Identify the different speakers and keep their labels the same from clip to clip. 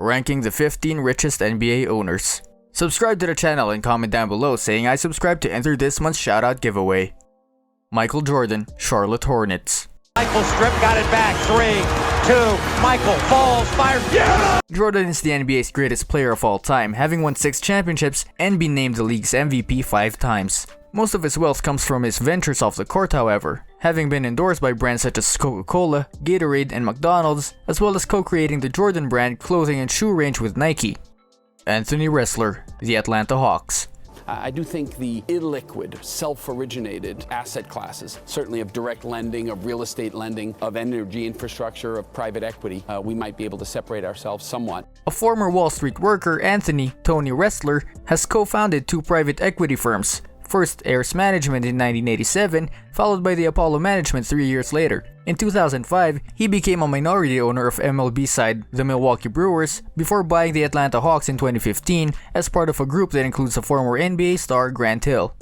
Speaker 1: ranking the 15 richest NBA owners. Subscribe to the channel and comment down below saying I subscribe to enter this month's shoutout giveaway. Michael Jordan, Charlotte Hornets.
Speaker 2: Michael strip, got it back. 3, 2, Michael falls, fires. Yeah!
Speaker 1: Jordan is the NBA's greatest player of all time, having won 6 championships and been named the league's MVP 5 times. Most of his wealth comes from his ventures off the court, however, having been endorsed by brands such as Coca-Cola, Gatorade, and McDonald's, as well as co-creating the Jordan brand clothing and shoe range with Nike. Anthony Ressler, the Atlanta Hawks.
Speaker 3: I do think the illiquid, self-originated asset classes, certainly of direct lending, of real estate lending, of energy infrastructure, of private equity, we might be able to separate ourselves somewhat.
Speaker 1: A former Wall Street worker, Tony Ressler, has co-founded 2 private equity firms. First, Heirs Management in 1987, followed by the Apollo Management 3 years later. In 2005, he became a minority owner of MLB side the Milwaukee Brewers before buying the Atlanta Hawks in 2015 as part of a group that includes a former NBA star Grant Hill.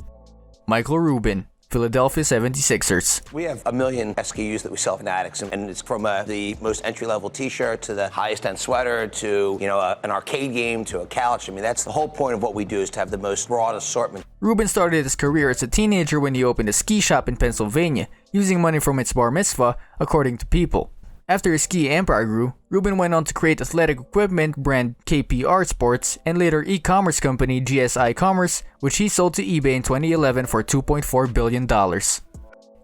Speaker 1: Michael Rubin, Philadelphia 76ers.
Speaker 4: We have a million SKUs that we sell in Addicts, and it's from the most entry-level t-shirt to the highest-end sweater to, an arcade game to a couch. I mean, that's the whole point of what we do, is to have the most broad assortment.
Speaker 1: Rubin started his career as a teenager when he opened a ski shop in Pennsylvania, using money from its bar mitzvah, according to People. After his ski empire grew, Rubin went on to create athletic equipment brand KPR Sports and later e-commerce company GSI Commerce, which he sold to eBay in 2011 for $2.4 billion.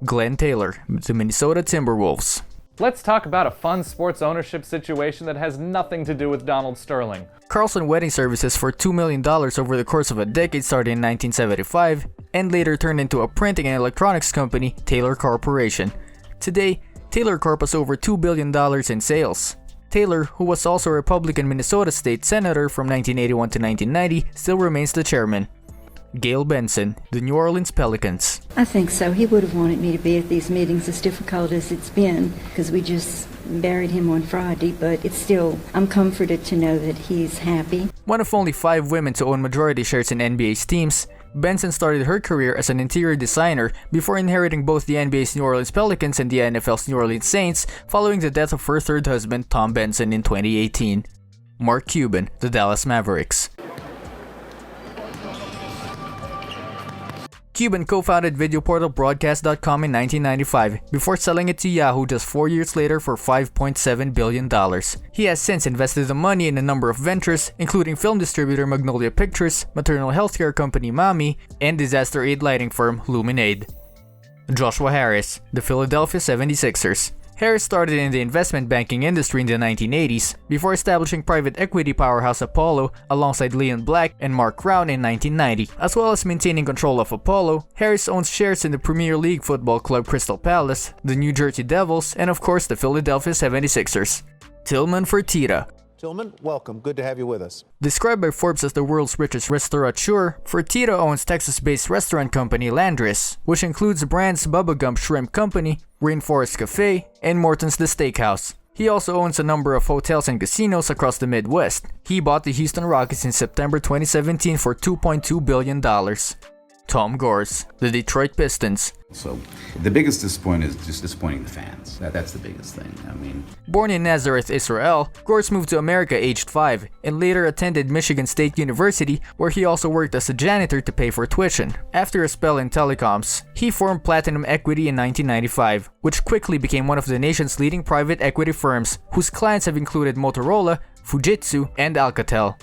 Speaker 1: Glen Taylor, the Minnesota Timberwolves.
Speaker 5: Let's talk about a fun sports ownership situation that has nothing to do with Donald Sterling.
Speaker 1: Carlson Wedding Services for $2 million over the course of a decade started in 1975 and later turned into a printing and electronics company, Taylor Corporation. Today, Taylor Corp has over $2 billion in sales. Taylor, who was also a Republican Minnesota State Senator from 1981 to 1990, still remains the chairman. Gayle Benson, the New Orleans Pelicans.
Speaker 6: I think so. He would have wanted me to be at these meetings, as difficult as it's been, because we just buried him on Friday, but it's still, I'm comforted to know that he's happy.
Speaker 1: One of only 5 women to own majority shares in NBA's teams, Benson started her career as an interior designer before inheriting both the NBA's New Orleans Pelicans and the NFL's New Orleans Saints following the death of her third husband, Tom Benson, in 2018. Mark Cuban, the Dallas Mavericks. Cuban co-founded video portal Broadcast.com in 1995 before selling it to Yahoo just 4 years later for $5.7 billion. He has since invested the money in a number of ventures, including film distributor Magnolia Pictures, maternal healthcare company Mami, and disaster aid lighting firm Luminade. Joshua Harris, the Philadelphia 76ers. Harris started in the investment banking industry in the 1980s before establishing private equity powerhouse Apollo alongside Leon Black and Mark Crown in 1990. As well as maintaining control of Apollo, Harris owns shares in the Premier League football club Crystal Palace, the New Jersey Devils, and of course the Philadelphia 76ers. Tillman Fertitta.
Speaker 7: Tillman, welcome. Good to have you with us.
Speaker 1: Described by Forbes as the world's richest restaurateur, Fertitta owns Texas-based restaurant company Landris, which includes brands Bubba Gump Shrimp Company, Rainforest Cafe, and Morton's The Steakhouse. He also owns a number of hotels and casinos across the Midwest. He bought the Houston Rockets in September 2017 for $2.2 billion. Tom Gores, the Detroit Pistons.
Speaker 8: So the biggest disappointment is just disappointing the fans. That's the biggest thing. I mean,
Speaker 1: born in Nazareth, Israel, Gores moved to America aged 5 and later attended Michigan State University, where he also worked as a janitor to pay for tuition. After a spell in telecoms, he formed Platinum Equity in 1995, which quickly became one of the nation's leading private equity firms, whose clients have included Motorola, Fujitsu, and Alcatel.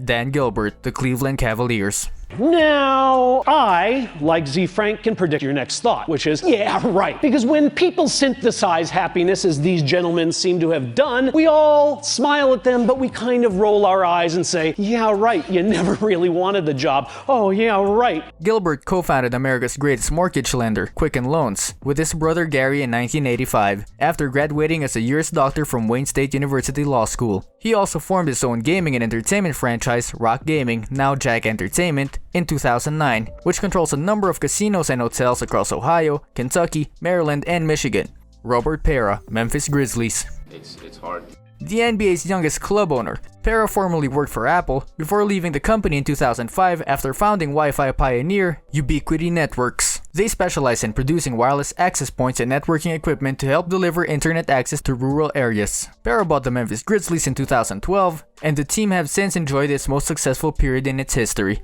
Speaker 1: Dan Gilbert, the Cleveland Cavaliers.
Speaker 9: Now, I, like Z Frank, can predict your next thought, which is, yeah, right. Because when people synthesize happiness, as these gentlemen seem to have done, we all smile at them, but we kind of roll our eyes and say, yeah, right, you never really wanted the job. Oh, yeah, right.
Speaker 1: Gilbert co-founded America's greatest mortgage lender, Quicken Loans, with his brother Gary in 1985, after graduating as a Juris Doctor from Wayne State University Law School. He also formed his own gaming and entertainment franchise, Rock Gaming, now Jack Entertainment, in 2009, which controls a number of casinos and hotels across Ohio, Kentucky, Maryland, and Michigan. Robert Pera, Memphis Grizzlies.
Speaker 10: It's hard.
Speaker 1: The NBA's youngest club owner, Pera formerly worked for Apple before leaving the company in 2005 after founding Wi-Fi pioneer Ubiquity Networks. They specialize in producing wireless access points and networking equipment to help deliver internet access to rural areas. Para bought the Memphis Grizzlies in 2012, and the team have since enjoyed its most successful period in its history.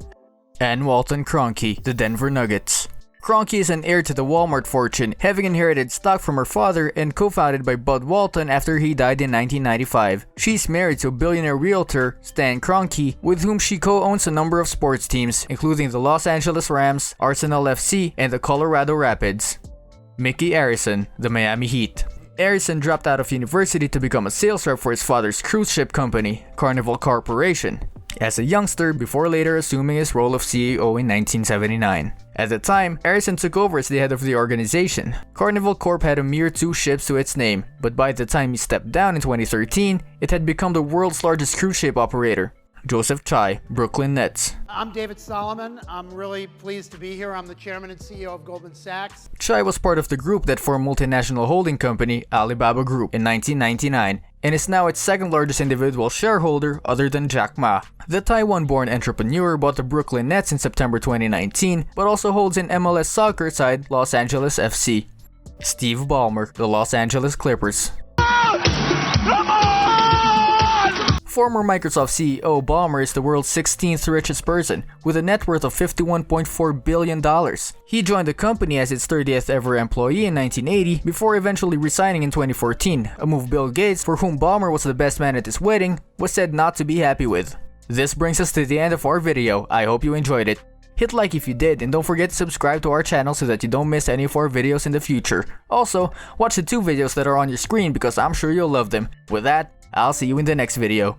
Speaker 1: And Walton Cronkite, the Denver Nuggets. Cronkite is an heir to the Walmart fortune, having inherited stock from her father and co-founded by Bud Walton after he died in 1995. She's married to a billionaire realtor, Stan Kroenke, with whom she co-owns a number of sports teams, including the Los Angeles Rams, Arsenal FC, and the Colorado Rapids. Mickey Arison, the Miami Heat. Arison dropped out of university to become a sales rep for his father's cruise ship company, Carnival Corporation, as a youngster before later assuming his role of CEO in 1979. At the time, Arison took over as the head of the organization. Carnival Corp had a mere 2 ships to its name, but by the time he stepped down in 2013, it had become the world's largest cruise ship operator. Joseph Tsai, Brooklyn Nets.
Speaker 10: I'm David Solomon. I'm really pleased to be here. I'm the chairman and CEO of Goldman Sachs.
Speaker 1: Tsai was part of the group that formed multinational holding company Alibaba Group in 1999 and is now its second largest individual shareholder other than Jack Ma. The Taiwan-born entrepreneur bought the Brooklyn Nets in September 2019 but also holds an MLS soccer side Los Angeles FC. Steve Ballmer, the Los Angeles Clippers. Former Microsoft CEO Ballmer is the world's 16th richest person, with a net worth of $51.4 billion. He joined the company as its 30th ever employee in 1980 before eventually resigning in 2014, a move Bill Gates, for whom Ballmer was the best man at his wedding, was said not to be happy with. This brings us to the end of our video. I hope you enjoyed it. Hit like if you did, and don't forget to subscribe to our channel so that you don't miss any of our videos in the future. Also, watch the 2 videos that are on your screen because I'm sure you'll love them. With that, I'll see you in the next video.